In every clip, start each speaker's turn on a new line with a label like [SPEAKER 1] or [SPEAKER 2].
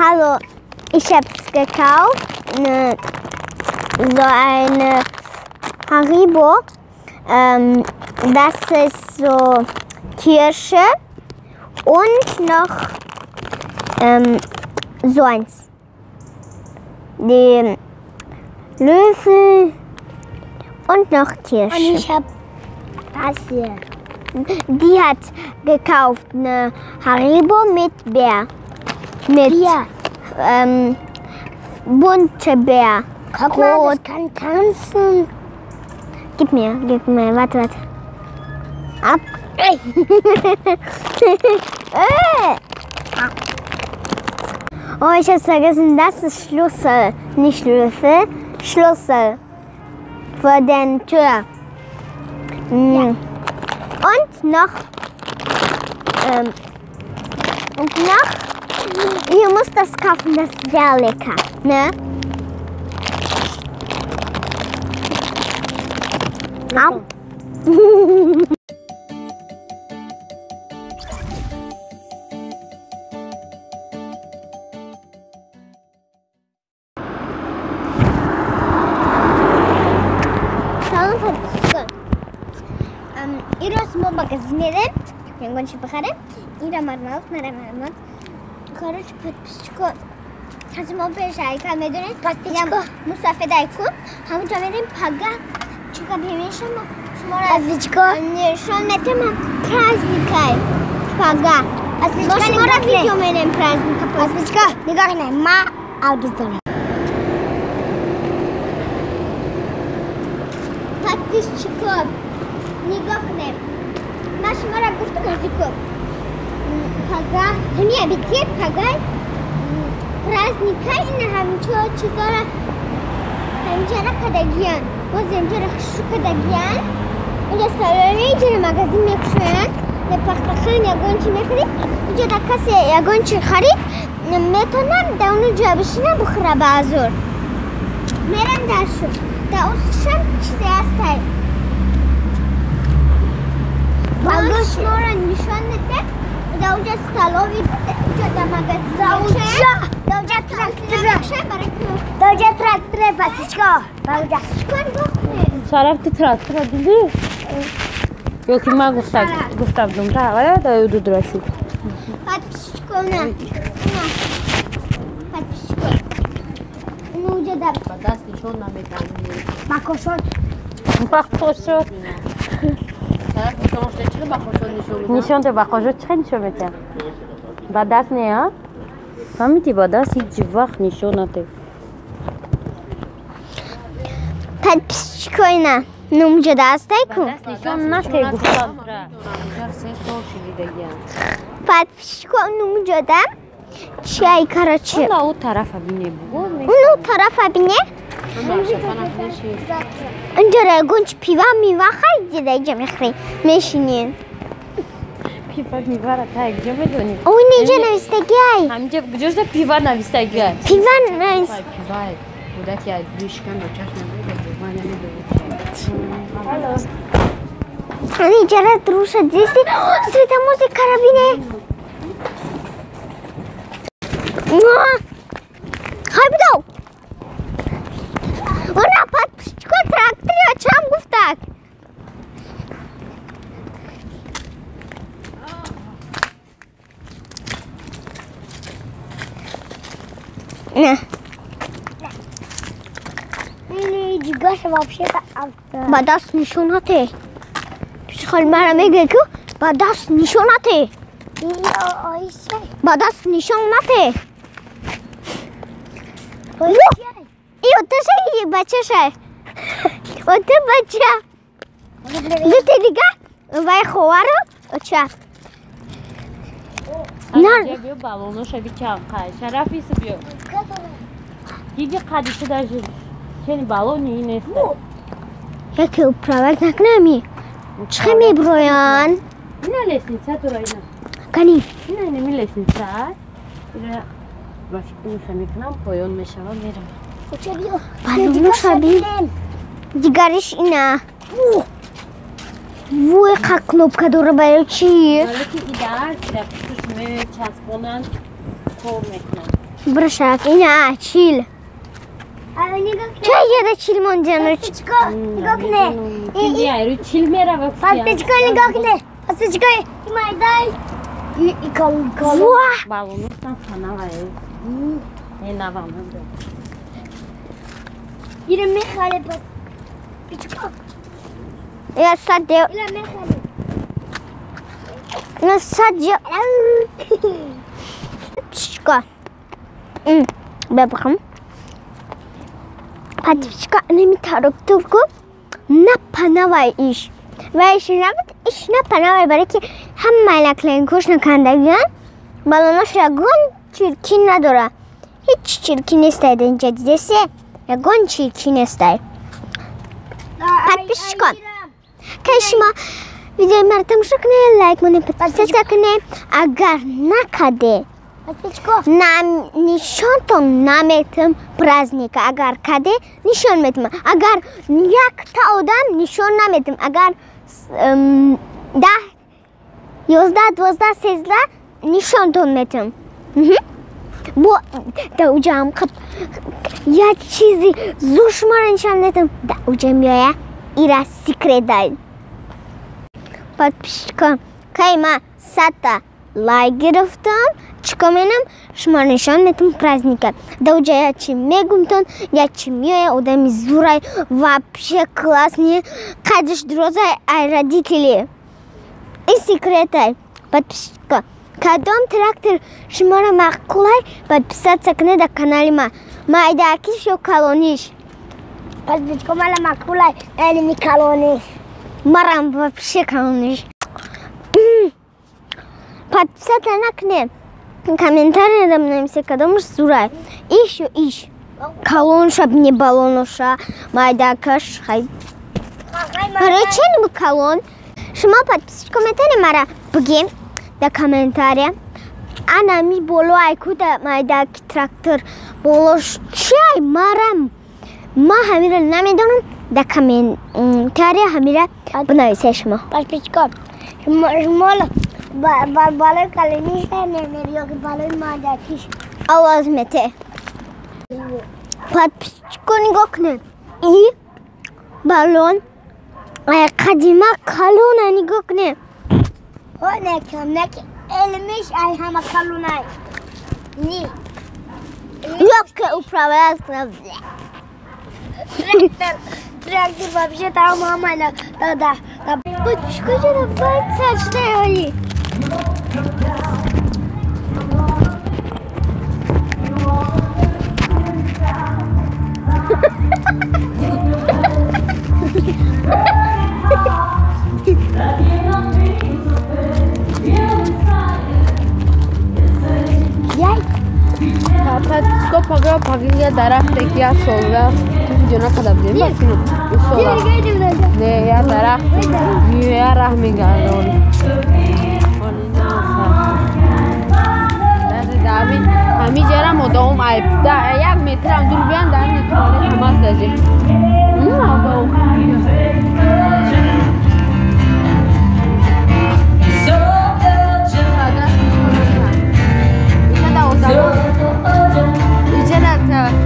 [SPEAKER 1] Hallo, ich habe es gekauft. So eine Haribo. Das ist so Kirsche und noch so eins. Den Löffel und noch Kirsche.
[SPEAKER 2] Und ich habe das hier.
[SPEAKER 1] Die hat gekauft eine Haribo mit Bär. Mit bunte Bär.
[SPEAKER 2] Guck mal, das kann tanzen.
[SPEAKER 1] Gib mir, warte. Ab. Oh, ich hab's vergessen, das ist Schlüssel. Nicht Löffel, Schlüssel. Für den Tür. Ja. Und noch, ihr müsst das kaufen, das ist sehr lecker, ne? Au. Iros mo магазине я гончи бахаре ира мармал мармал короче подписчику хазмо пешайка медунет подписчику мусафедайку همونجا میریم پاگا چیکار میشم شما را подписчику نشون میدم праздникай پاگا подписчику شما را ویدیو میریم праздника подписчику نگاه کن ما آویز دارم подписчику نگاه کنیم من شما را گفتم ازیکو پاگا همین بیتیه پاگا праздника این همینجا چیزا را همینجا را کدگیان باز اینجا را خشو کدگیان اینجا سالانه اینجا را مغازین میکشوین به پختخان یا گونچی میخرید اینجا را کسی یا گونچی خرید میتونم در اونجا بشینم بخوره بازور میرم در شو در اوسشم چیزی هسته باز شما را نشان نده در اونجا ستالوی بوده اینجا در مغازین در اونجا تراکتره پاسیچکا چیکار گفته؟
[SPEAKER 3] رفتی تراکتره دیدی؟ یکی من گفتم دومتا آره دایو دو درستی
[SPEAKER 1] پاسیچکو نه پاسیچکو اونجا در
[SPEAKER 3] با دست نشون نمیدن
[SPEAKER 1] باکوشوت
[SPEAKER 3] باکوشوت نشون ده باکوشوت چه نشون میتن؟ با دست نه ها؟ فهمیدی با دست هیچ وقت نشون نده
[SPEAKER 1] подписчику نه اونجا دسته کن
[SPEAKER 3] نشون نده گفتم
[SPEAKER 1] подписчику اونجا دم چی کارچی
[SPEAKER 3] اون طرف بینه بگو
[SPEAKER 1] اون طرف بینه اینجا را گونچ پیوا میوه خیلی دیگه میخری میشینین
[SPEAKER 3] پیوا میوه را تا اینجا بدونی
[SPEAKER 1] اون اینجا نویستگی
[SPEAKER 3] همینجا جزء پیوا نویستگی
[SPEAKER 1] پیوا نویست
[SPEAKER 3] پیوا بوده که دوشکن و چشم
[SPEAKER 1] اینجا را دروش دیستی سویت موزیکا را بینه های بدو اونا подписчику تراکتری ها چم گفتک نه
[SPEAKER 2] دیگاش вообще
[SPEAKER 1] با دست نشوناته پیش خالی مرا میگه که با دست نشوناته با دست نشوناته ایو تو شایی بچه شای و تو بچه دو دیگه وای خوارو و چه
[SPEAKER 3] نه بیا بالونوش بی چم خواهی شرفی سو بیا دیگه قدیشه در جد چنین بالونی نیست
[SPEAKER 1] یکی او پراوک نکنمی چه میبرویان
[SPEAKER 3] اینه لسنیسه تو را اینه
[SPEAKER 1] کنی
[SPEAKER 3] اینه نمی لسنیسه اینه باشی کنیشا میکنم پایان میشم میرم
[SPEAKER 1] بالونوش بی دیگرش اینه وای قلب کدوره برای چی؟
[SPEAKER 3] حالا که ایدار توش میچسبونن کار میکنن
[SPEAKER 1] برشاف اینا چیل چه یه چیل منجن
[SPEAKER 2] پاتیچکو نگاه کنه
[SPEAKER 3] بیا رو چیل میره و
[SPEAKER 2] پاتیچکو نگاه کنه پاتیچکو مایدای ای کالون
[SPEAKER 1] واه
[SPEAKER 3] بالونو там фанавай اینا вам
[SPEAKER 2] اینو میخوره پاتیچکو
[SPEAKER 1] یا صد
[SPEAKER 2] اینو میخوره
[SPEAKER 1] یا صد پشکا ببخم پاتیچکا نمیتارک تو نه پناهی ایش و ایش نه پناهی برای که هم ملکلین کش نکندگیان بالوناش رگون چیرکی نداره هیچ چیرکی نیسته در اینجا دیدسته رگون چیرکی نیسته پاتیچکا که شما ویدیو مرتم شکنه لایک منه پاتیچکا کنه اگر نکده
[SPEAKER 2] پاتیچکو
[SPEAKER 1] نشان تو نمیتم پرازنیک اگر کده نشان میتم اگر یک تا آدم نشان نمیتم اگر 10 11 12 13 نشان تو میتم بو دوجام خب یه چیزی زور شما را نشان میتم دوجام میایه ایرا سیکرت داید پاتیچکا که ما 100 لایک گرفتم چیکار میکنم شما نشان میتونم پرازنیکا دوجا یا چی میگم تون یا چی میای آدمی زورای вообще классные قدش درازه родители این سیکرت подписчика کدام تراکتور شما را مقلای подписаться کنه در کانال ما ایداکیش و کالونیش
[SPEAKER 2] پاتیچکو مالا مقبولای علمی کالونیش
[SPEAKER 1] مرام вообще کالونیش подписаться نکنه комментарий нам напишите, кадамуш зурай. Иш. Колонша, не балонуша, майдакаш, хай. Речен бы колон. Шма подписчик комментарий мара бги да комментария. Ана ми боло айкуда майдаки трактор болош чай марам. Ма хамира намедонам да комментария хамира бунависе шма.
[SPEAKER 2] پاتیچکو شما بالای کالونیش نمیری یا که بالای مادرکیش
[SPEAKER 1] آواز میته подписчику نگاه کنه ای بالون قدیمه کالونه نگاه کنه
[SPEAKER 2] نکه علمیش ای همه کالونای نی
[SPEAKER 1] یک که اپراویل کنه
[SPEAKER 2] ترکتر вообще там мама да
[SPEAKER 1] подписчику چرا باید سجده هایی
[SPEAKER 3] پاتیچکو پاگه درخت کیا سولوه تو جنا کدام دیم بسیار سولا نه یا درخت میوه راه میگردون همی جرا مدام عیب دا یک متر هم دور بیان در نتوانه همه داجی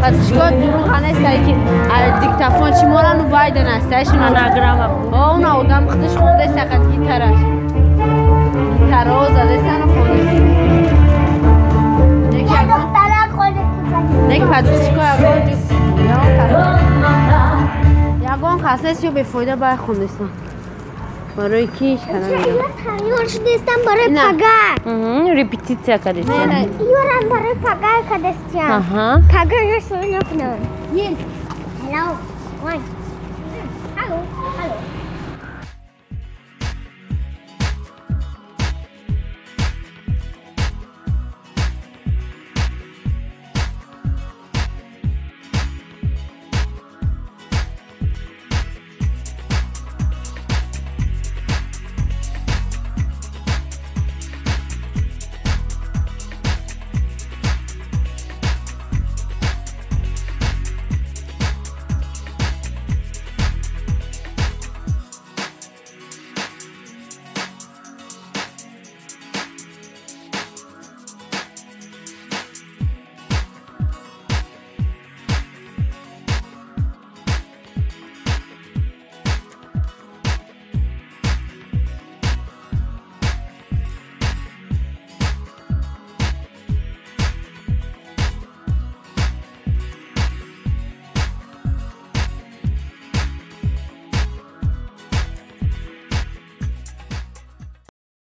[SPEAKER 3] پاتیچکو دروغ نیستی که دیکتافون چی مورانو باید نستیش مناگرام اون آدم خودش خونده سقط گیتارش گیتارو زده سن و خونده یک پاتیچکو یگان خاصه به فایده باید خونده سن برای کیش کنم
[SPEAKER 1] یورش نیستم برای پگاه
[SPEAKER 3] ریپیتیتیا کردیم
[SPEAKER 1] یورم برای پگاه کدستیم پگاه یورش نکنم
[SPEAKER 2] Hello. One. Hello.